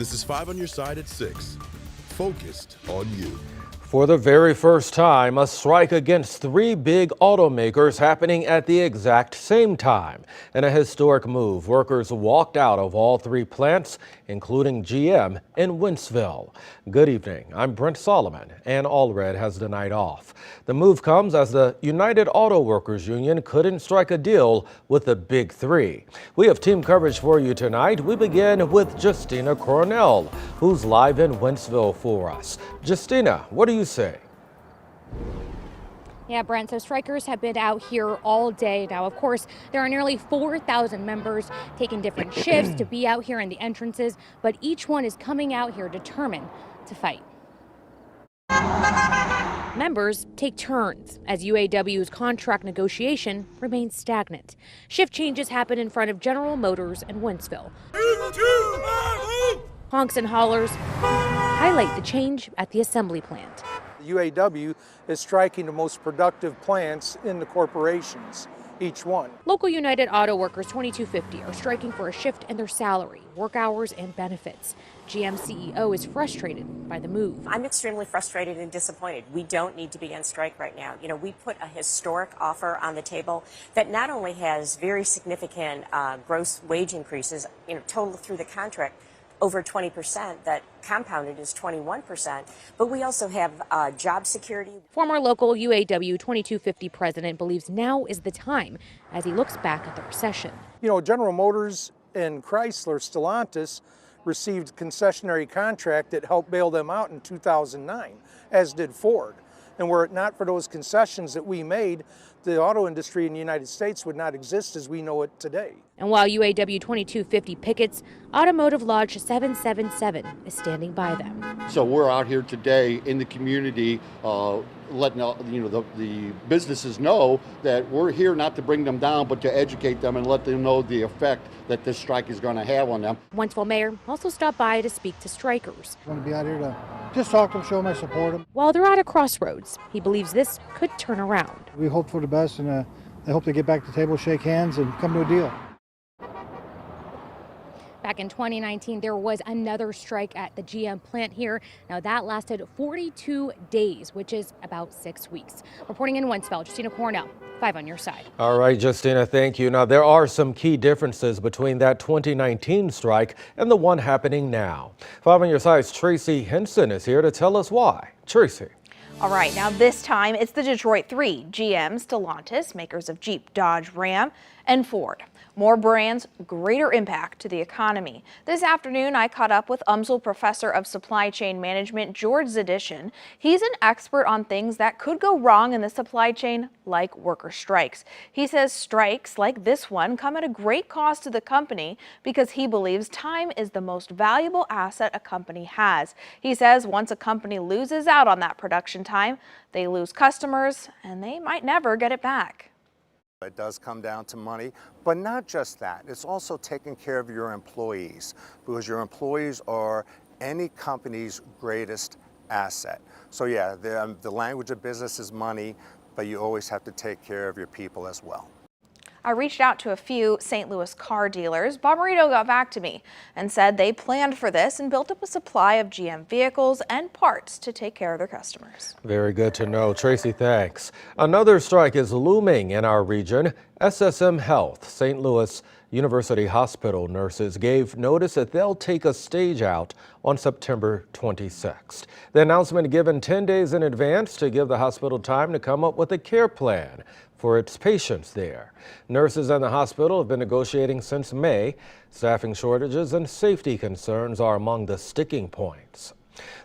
This is 5 on your side at 6. Focused on you. For the very first time, a strike against 3 big automakers happening at the exact same time. In a historic move, workers walked out of all 3 plants, including GM in Wentzville. Good evening. I'm Brent Solomon, and Allred has the night off. The move comes as the United Auto Workers Union couldn't strike a deal with the big 3. We have team coverage for you tonight. We begin with Justina Cornell, who's live in Wentzville for us. Justina, what do you say? Yeah, Brent, so strikers have been out here all day. Now, of course, there are nearly 4,000 members taking different shifts to be out here in the entrances, but each one is coming out here determined to fight. Members take turns as UAW's contract negotiation remains stagnant. Shift changes happen in front of General Motors in Wentzville. Honks and hollers highlight the change at the assembly plant. The UAW is striking the most productive plants in the corporations, each one. Local United Auto Workers 2250 are striking for a shift in their salary, work hours, and benefits. GM CEO is frustrated by the move. I'm extremely frustrated and disappointed. We don't need to be on strike right now. You know, we put a historic offer on the table that not only has very significant gross wage increases, total through the contract, over 20%, that compounded is 21%, but we also have job security. Former local UAW 2250 president believes now is the time as he looks back at the recession. You know, General Motors and Chrysler, Stellantis, received concessionary contract that helped bail them out in 2009, as did Ford. And were it not for those concessions that we made, the auto industry in the United States would not exist as we know it today. And while UAW 2250 pickets, Automotive Lodge 777 is standing by them. So we're out here today in the community, letting the businesses know that we're here not to bring them down, but to educate them and let them know the effect that this strike is going to have on them. Wentzville Mayor also stopped by to speak to strikers. I want to be out here to just talk to them, show them I support them. While they're at a crossroads, he believes this could turn around. We hope for the best, and I hope they get back to the table, shake hands, and come to a deal. Back in 2019, there was another strike at the GM plant here. Now that lasted 42 days, which is about 6 weeks. Reporting in Wentzville, Justina Cornell, 5 on your side. All right, Justina, thank you. Now, there are some key differences between that 2019 strike and the one happening now. 5 on your side's Tracy Henson is here to tell us why. Tracy. All right, now this time it's the Detroit 3, GM, Stellantis, makers of Jeep, Dodge, Ram, and Ford. More brands, greater impact to the economy. This afternoon, I caught up with UMSL Professor of Supply Chain Management, George Zadishin. He's an expert on things that could go wrong in the supply chain, like worker strikes. He says strikes like this one come at a great cost to the company because he believes time is the most valuable asset a company has. He says once a company loses out on that production time, they lose customers and they might never get it back. It does come down to money, but not just that. It's also taking care of your employees, because your employees are any company's greatest asset. So yeah, the language of business is money, but you always have to take care of your people as well. I reached out to a few St. Louis car dealers. Bommarito got back to me and said they planned for this and built up a supply of GM vehicles and parts to take care of their customers. Very good to know. Tracy, thanks. Another strike is looming in our region. SSM Health, St. Louis University Hospital nurses gave notice that they'll take a stage out on September 26th. The announcement given 10 days in advance to give the hospital time to come up with a care plan for its patients there. Nurses and the hospital have been negotiating since May. Staffing shortages and safety concerns are among the sticking points.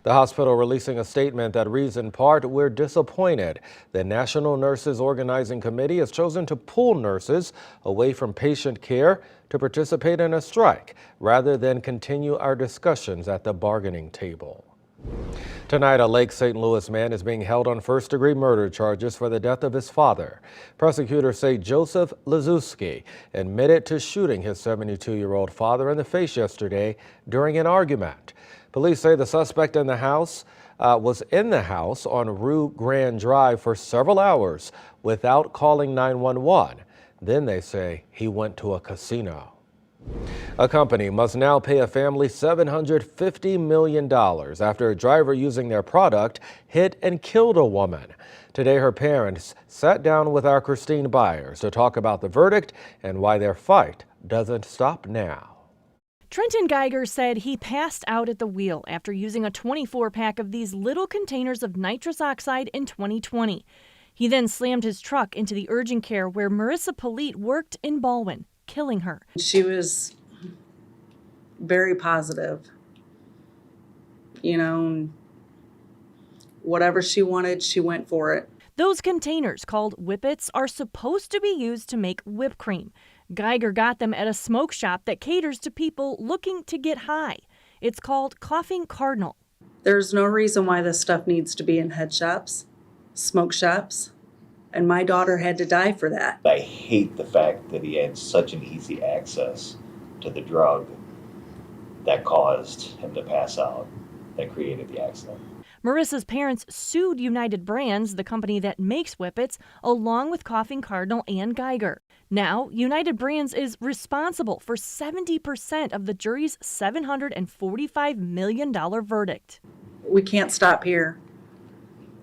The hospital releasing a statement that reads in part, "We're disappointed. The National Nurses Organizing Committee has chosen to pull nurses away from patient care to participate in a strike rather than continue our discussions at the bargaining table." Tonight, a Lake St. Louis man is being held on first-degree murder charges for the death of his father. Prosecutors say Joseph Lazuski admitted to shooting his 72-year-old father in the face yesterday during an argument. Police say the suspect in the house was in the house on Rue Grand Drive for several hours without calling 911. Then they say he went to a casino. A company must now pay a family $750 million after a driver using their product hit and killed a woman. Today, her parents sat down with our Christine Byers to talk about the verdict and why their fight doesn't stop now. Trenton Geiger said he passed out at the wheel after using a 24-pack of these little containers of nitrous oxide in 2020. He then slammed his truck into the urgent care where Marissa Polite worked in Baldwin, killing her. She was very positive. You know, whatever she wanted, she went for it. Those containers, called whippets, are supposed to be used to make whipped cream. Geiger got them at a smoke shop that caters to people looking to get high. It's called Coughing Cardinal. There's no reason why this stuff needs to be in head shops, smoke shops, and my daughter had to die for that. I hate the fact that he had such an easy access to the drug that caused him to pass out, that created the accident. Marissa's parents sued United Brands, the company that makes whippets, along with Coughing Cardinal and Geiger. Now, United Brands is responsible for 70% of the jury's $745 million verdict. We can't stop here.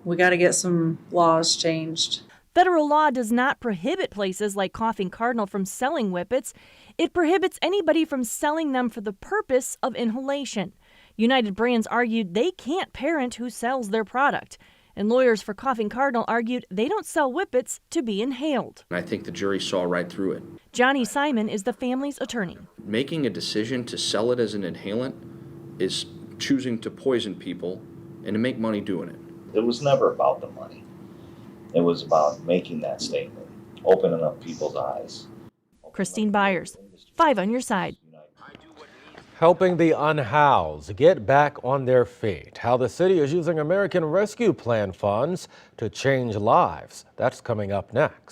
We got to get some laws changed. Federal law does not prohibit places like Coughing Cardinal from selling whippets. It prohibits anybody from selling them for the purpose of inhalation. United Brands argued they can't parent who sells their product. And lawyers for Coughing Cardinal argued they don't sell whippets to be inhaled. I think the jury saw right through it. Johnny Simon is the family's attorney. Making a decision to sell it as an inhalant is choosing to poison people and to make money doing it. It was never about the money. It was about making that statement, opening up people's eyes. Christine Byers, 5 on your side. Helping the unhoused get back on their feet. How the city is using American Rescue Plan funds to change lives. That's coming up next.